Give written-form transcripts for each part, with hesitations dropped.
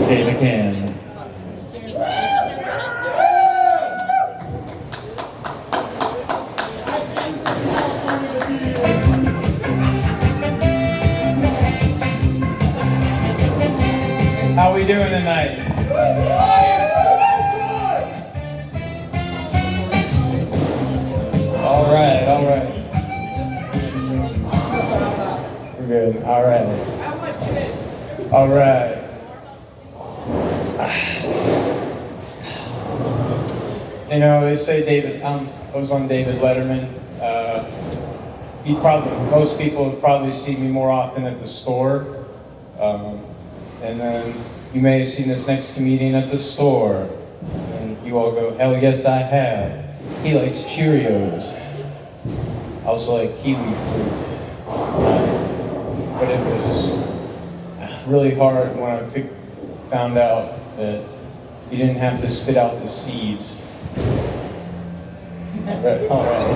Jay McCann. How we doing tonight? All right, all right. We're good. All right. All right. You know, they say David. I was on David Letterman. Most people would probably see me more often at the store, and then you may have seen this next comedian at the store, and you all go, "Hell yes, I have." He likes Cheerios. I also like kiwi fruit, but it was really hard when I found out that you didn't have to spit out the seeds. All right.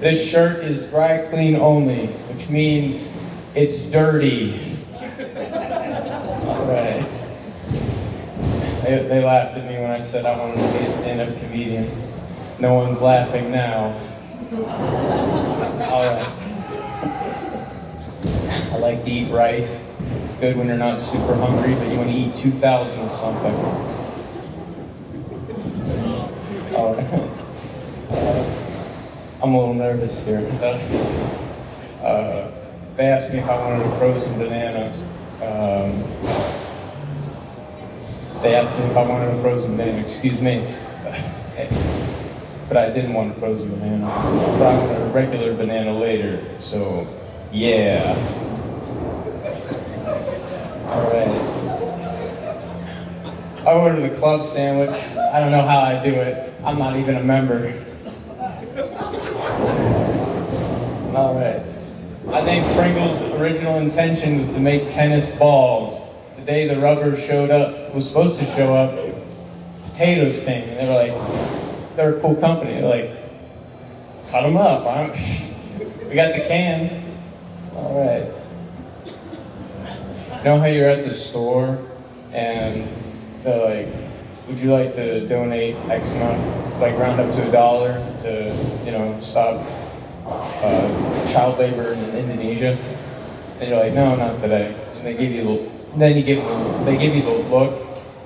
This shirt is dry clean only, which means it's dirty. All right. They laughed at me when I said I wanted to be a stand-up comedian. No one's laughing now. All right. I like to eat rice. It's good when you're not super hungry, but you want to eat 2,000 of something. All right. I'm a little nervous here. They asked me if I wanted a frozen banana. Excuse me. But I didn't want a frozen banana. But I wanted a regular banana later, so yeah. All right. I ordered a club sandwich. I don't know how I do it. I'm not even a member. All right. I think Pringles' original intention was to make tennis balls. The day the rubber was supposed to show up, potatoes came, and they were like, they're a cool company. They're like, cut them up. We got the cans. All right. You know how you're at the store and they're like, would you like to donate X amount, like round up to $1 to, stop child labor in Indonesia? And you're like, no, not today. And they give you they give you the look,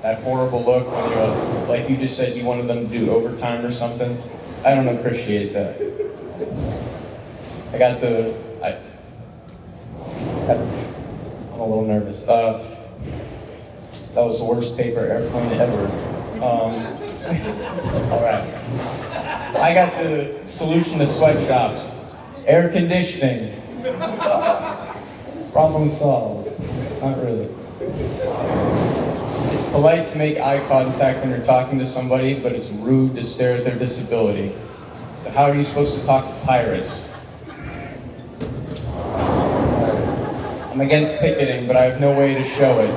that horrible look when you're like you just said you wanted them to do overtime or something. I don't appreciate that. I'm a little nervous. That was the worst paper airplane ever. All right. I got the solution to sweatshops. Air conditioning. Problem solved. Not really. It's polite to make eye contact when you're talking to somebody, but it's rude to stare at their disability. So how are you supposed to talk to pirates? I'm against picketing, but I have no way to show it.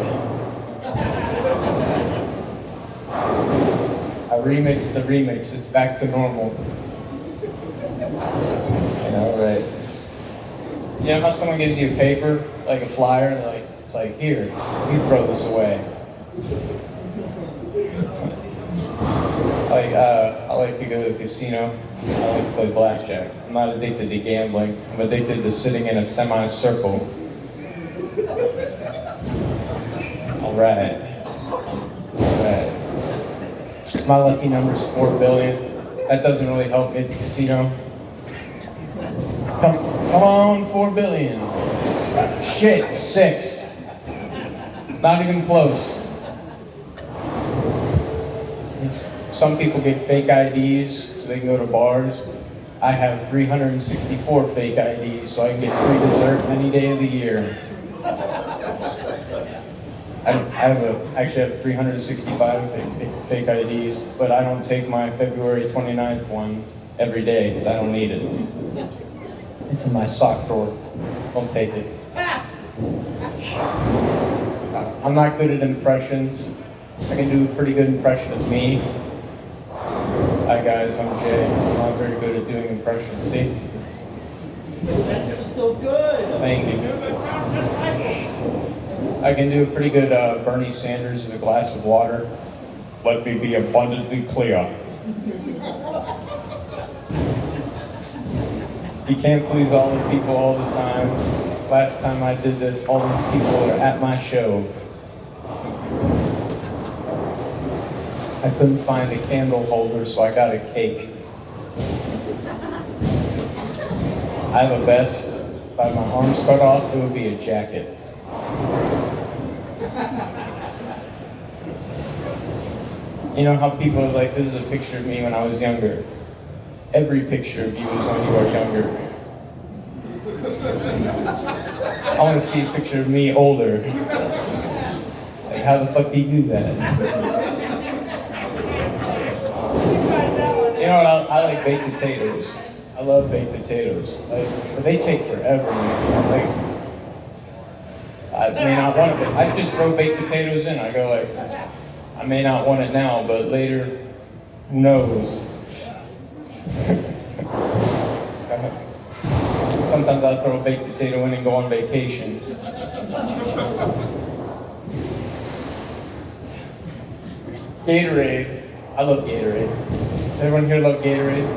I remixed the remix. It's back to normal. Right. You know how someone gives you a paper, like a flyer, and it's like, here, you throw this away. I like to go to the casino. I like to play blackjack. I'm not addicted to gambling. I'm addicted to sitting in a semicircle. All right. My lucky number is 4 billion. That doesn't really help me at the casino. Come on, 4 billion. Shit, 6. Not even close. Some people get fake IDs so they can go to bars. I have 364 fake IDs so I can get free dessert any day of the year. I actually have 365 fake IDs, but I don't take my February 29th one every day because I don't need it. It's in my sock drawer. Don't take it. I'm not good at impressions. I can do a pretty good impression of me. Hi guys, I'm Jay. I'm not very good at doing impressions. See? That's so good. Thank you. I can do a pretty good Bernie Sanders in a glass of water. Let me be abundantly clear. You can't please all the people all the time. Last time I did this, all these people are at my show. I couldn't find a candle holder, so I got a cake. I have a vest. If I had my arms cut off, it would be a jacket. You know how people are like, this is a picture of me when I was younger. Every picture of you is when you are younger. I want to see a picture of me older. Like, how the fuck do you do that? You know what, I like baked potatoes. I love baked potatoes. Like, but they take forever, man. Like, I may not want it. I just throw baked potatoes in. I go like, I may not want it now, but later, who knows? Sometimes I'll throw a baked potato in and go on vacation. Gatorade. I love Gatorade. Does everyone here love Gatorade?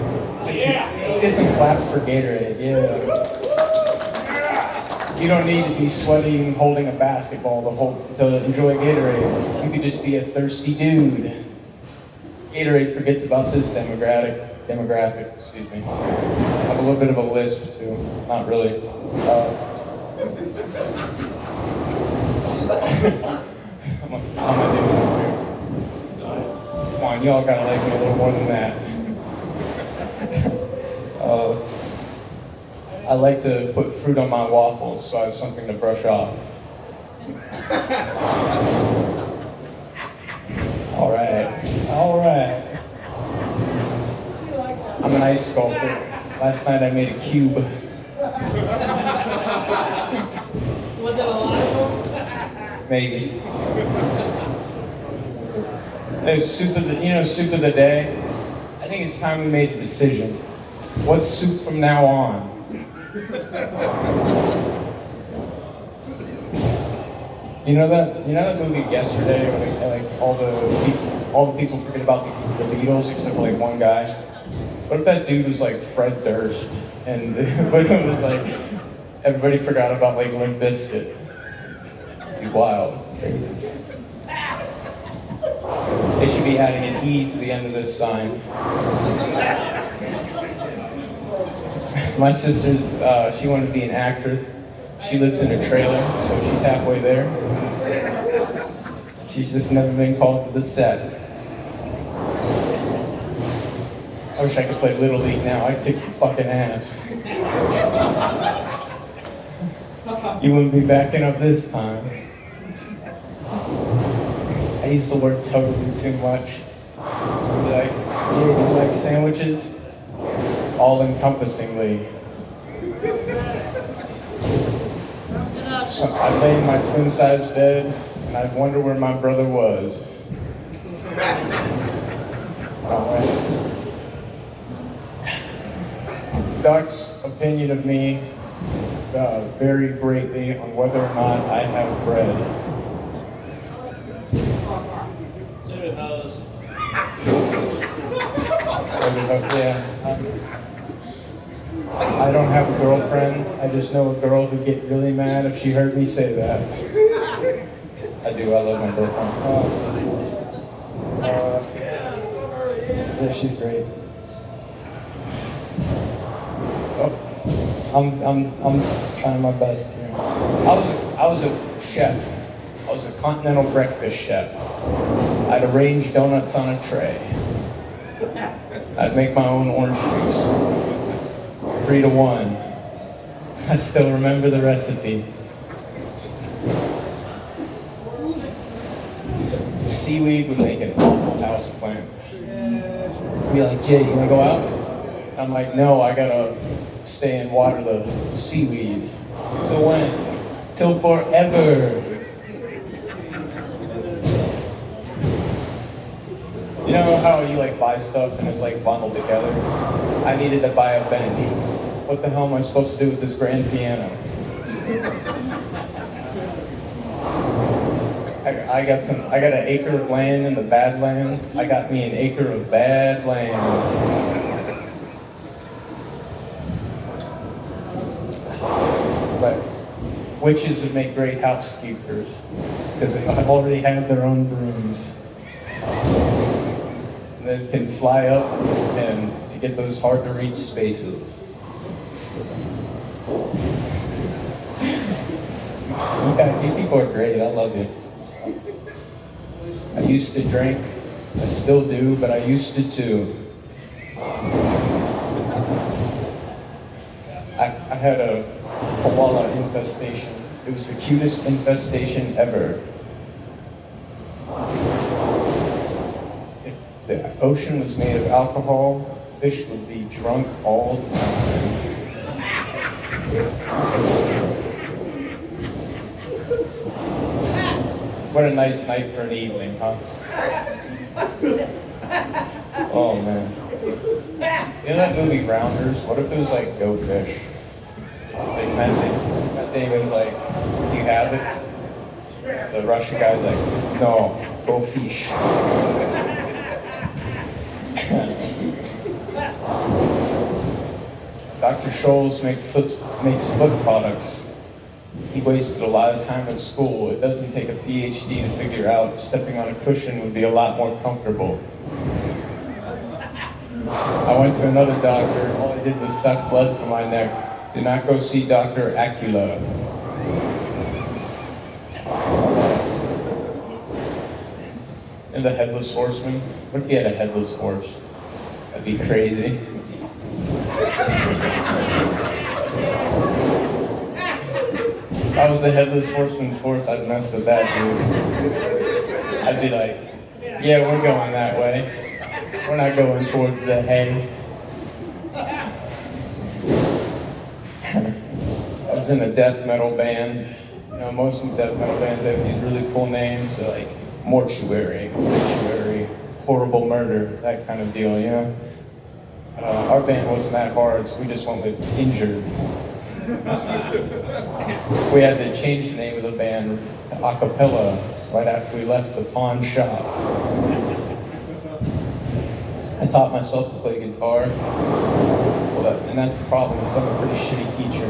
Let's get some claps for Gatorade. Yeah. You don't need to be sweating holding a basketball to enjoy Gatorade. You could just be a thirsty dude. Gatorade forgets about this demographic, excuse me. I have a little bit of a lisp too, not really. I'm gonna do it here. Come on, y'all gotta like me a little more than that. I like to put fruit on my waffles so I have something to brush off. All right. I'm an ice sculptor. Last night I made a cube. Was it a lot of them? Maybe. There's soup of the day. I think it's time we made a decision. What's soup from now on? You know that movie Yesterday, where like all the people forget about the Beatles except for like one guy. What if that dude was like Fred Durst, and what if it was like everybody forgot about like Limp Bizkit? It'd be wild, crazy. They should be adding an E to the end of this sign. My sister's, she wanted to be an actress. She lives in a trailer, so she's halfway there. She's just never been called to the set. I wish I could play Little League now. I'd kick some fucking ass. You wouldn't be backing up this time. I used to work totally too much. Like, do you like sandwiches? All-encompassingly. So I lay in my twin-sized bed, and I'd wonder where my brother was. All right. Duck's opinion of me varied greatly on whether or not I have bread. So do hoes. Yeah. I don't have a girlfriend. I just know a girl who'd get really mad if she heard me say that. I do. I love my girlfriend. Yeah, she's great. Oh, I'm trying my best here. I was a chef. I was a continental breakfast chef. I'd arrange donuts on a tray. I'd make my own orange juice. 3-1. I still remember the recipe. Seaweed would make an awful house plant. Be like, Jay, you wanna go out? I'm like, no, I gotta stay and water the seaweed. Till when? Till forever. You know how you like buy stuff and it's like bundled together? I needed to buy a bench. What the hell am I supposed to do with this grand piano? I got an acre of land in the Badlands. I got me an acre of bad land. But witches would make great housekeepers because they already have their own brooms. And they can fly up and to get those hard to reach spaces. You people are great. I love you. I used to drink. I still do, but I used to too. I had a koala infestation. It was the cutest infestation ever. If the ocean was made of alcohol, fish would be drunk all the time. What a nice night for an evening, huh? Oh man. You know that movie Rounders? What if it was like Go Fish? Like Matt Damon's like, do you have it? The Russian guy's like, no, go fish. Dr. Scholl's makes foot products. He wasted a lot of time at school. It doesn't take a PhD to figure out stepping on a cushion would be a lot more comfortable. I went to another doctor. All he did was suck blood from my neck. Do not go see Dr. Acula. And the Headless Horseman? What if he had a headless horse? That'd be crazy. If I was the Headless Horseman's horse, I'd mess with that dude. I'd be like, yeah, we're going that way. We're not going towards the hay. I was in a death metal band. You know, most of the death metal bands have these really cool names, like Mortuary, Horrible Murder, that kind of deal, you know? Our band wasn't that hard, so we just went with Injured. We had to change the name of the band to Acapella right after we left the pawn shop. I taught myself to play guitar, and that's the problem because I'm a pretty shitty teacher.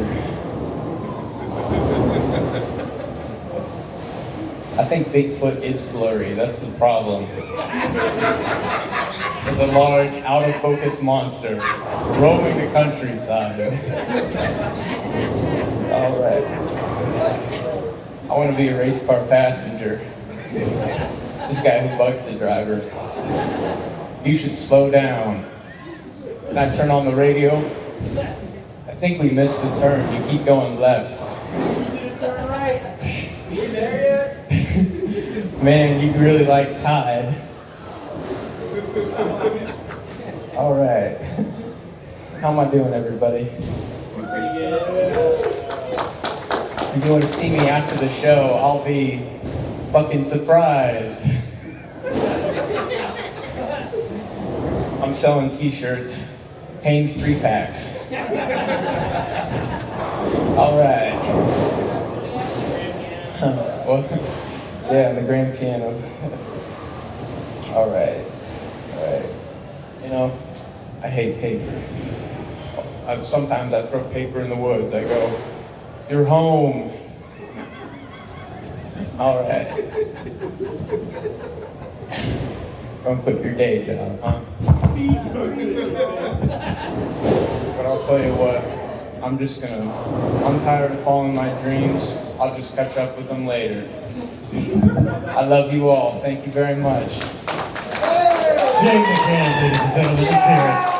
I think Bigfoot is blurry, that's the problem. There's a large, out-of-focus monster roaming the countryside. All right. I want to be a race car passenger. This guy who bugs the driver. You should slow down. Can I turn on the radio? I think we missed the turn. You keep going left. Turn right. You there yet? Man, you really like Tide. All right. How am I doing, everybody? Pretty good. If you want to see me after the show, I'll be fucking surprised. I'm selling t-shirts. Hanes 3-packs. All right. Well, yeah, the grand piano. All right. You know, I hate paper. Sometimes I throw paper in the woods. I go, you're home. All right. Don't quit your day job, huh? But I'll tell you what, I'm tired of following my dreams. I'll just catch up with them later. I love you all. Thank you very much. Jake McCann, ladies and gentlemen, let's hear it.